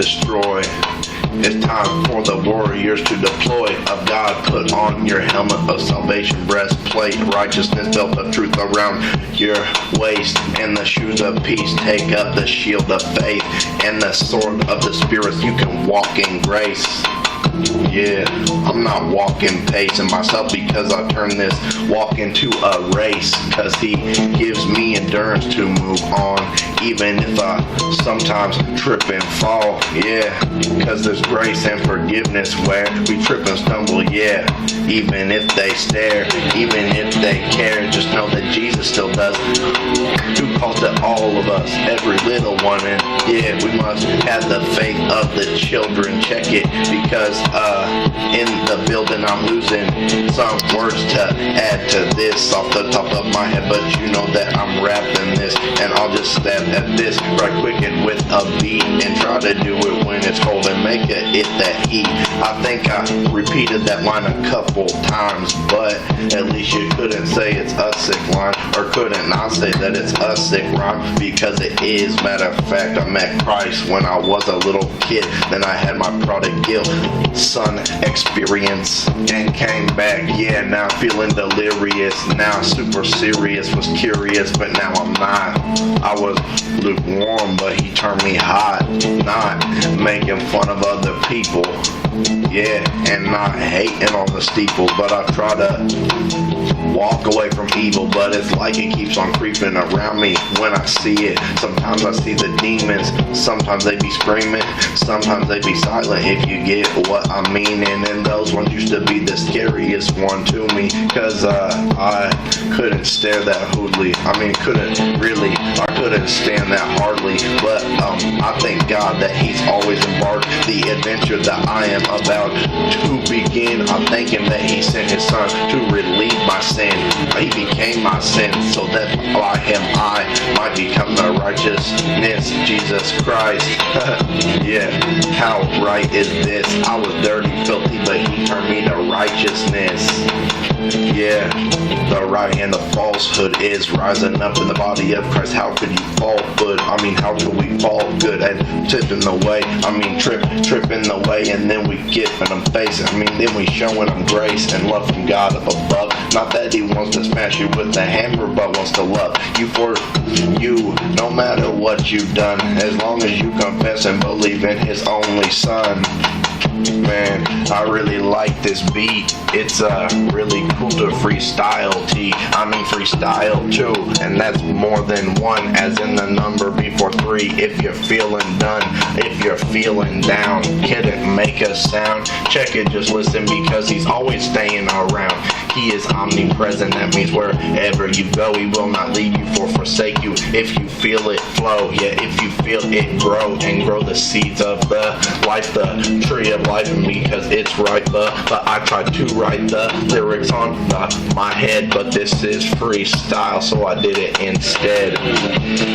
destroy. It's time for the warriors to deploy. Of God, put on your helmet of salvation, breastplate, righteousness, belt of truth around your waist, and the shoes of peace. Take up the shield of faith and the sword of the Spirit. You can walk in grace. Yeah, I'm not walking pacing myself because I turn this walk into a race. Cause he gives me endurance to move on, even if I sometimes trip and fall. Yeah, cause there's grace and forgiveness where we trip and stumble. Yeah, even if they stare, even if they care, just know that Jesus still does. Who calls to all of us, every little one. And yeah, we must have the faith of the children. Check it, because in the building I'm losing some words to add to this off the top of my head, but you know that I'm rapping this, and I'll just stab at this right quick and with a beat, and try to do it when it's cold and make it that heat. I think I repeated that line a couple times, but at least you couldn't say it's a sick line, or couldn't not say that it's a sick rhyme, because it is. Matter of fact, I met Christ when I was a little kid, then I had my prodigal son experience and came back. Yeah, now feeling delirious, now super serious, was curious, but now I'm not. I was lukewarm, but he turned me hot, not making fun of other people, yeah, and not hating on the steeple, but I try to walk away from evil, but it's like it keeps on creeping around me when I see it. Sometimes I see the demons, sometimes they be screaming, sometimes they be silent, if you get what I mean. And those ones used to be the scariest one to me, cause I couldn't stare that hoodly. I mean, I couldn't stand that hardly, but I thank God that he's always embarked the adventure that I am about to begin. I thank him that he sent his son to relieve my sin. He became my sin so that by him I might become the righteousness, Jesus Christ. Yeah, how right is this? I was dirty, filthy, but he turned me to righteousness. Yeah, the right hand of falsehood is rising up in the body of Christ. How could you fall good? I mean, how could we fall good and tipping the way? I mean, tripping the way, and then we giving them face. I mean, then we showing them grace and love from God up above. Not that he wants to smash you with a hammer, but wants to love you for you, no matter what you've done, as long as you confess and believe in his only son. Man, I really like this beat. It's really cool to freestyle freestyle too, and that's more than one, as in the number before three. If you're feeling done, if you're feeling down, couldn't make a sound, check it, just listen, because he's always staying around. He is omnipresent, that means wherever you go, he will not leave you or forsake you. If you feel it flow, yeah, if you feel it grow, and grow the seeds of the life, the tree of life, because it's right, but I tried to write the lyrics on my head, but this is freestyle, so I did it instead.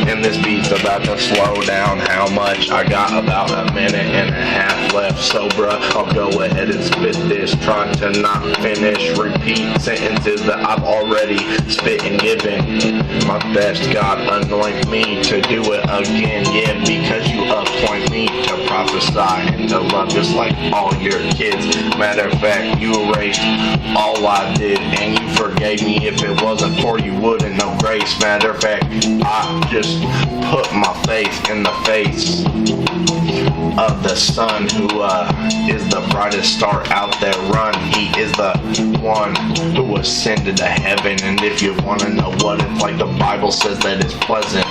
And this beat's about to slow down. How much? I got about a minute and a half left, so bruh, I'll go ahead and spit this, trying to not finish, repeat sentences that I've already spit and given my best. God, anoint me to do it again, yeah, because you appoint me to prophesy and to love just like all your kids. Matter of fact, you erased all I did, and you forgave me. If it wasn't for you, wouldn't know grace. Matter of fact, I just put my faith in the face of the sun, who is the brightest star out there. Run, he is the one who ascended to heaven. And if you want to know what it's like, the Bible says that it's pleasant,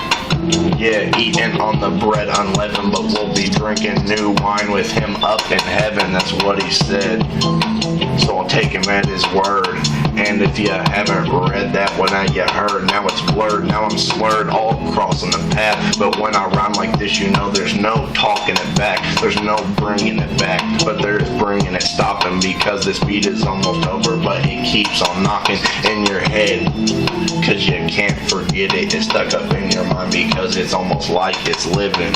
yeah, eating on the bread unleavened, but we'll be drinking new wine with him up in heaven. That's what he said. So I'll take him at his word. And if you haven't read that, well, now you heard. Now it's blurred, now I'm slurred, all crossing the path. But when I rhyme like this, you know there's no talking it back, there's no bringing it back, but there's bringing it stopping, because this beat is almost over, but it keeps on knocking in your head, cause you can't forget it. It's stuck up in your mind, because it's almost like it's living.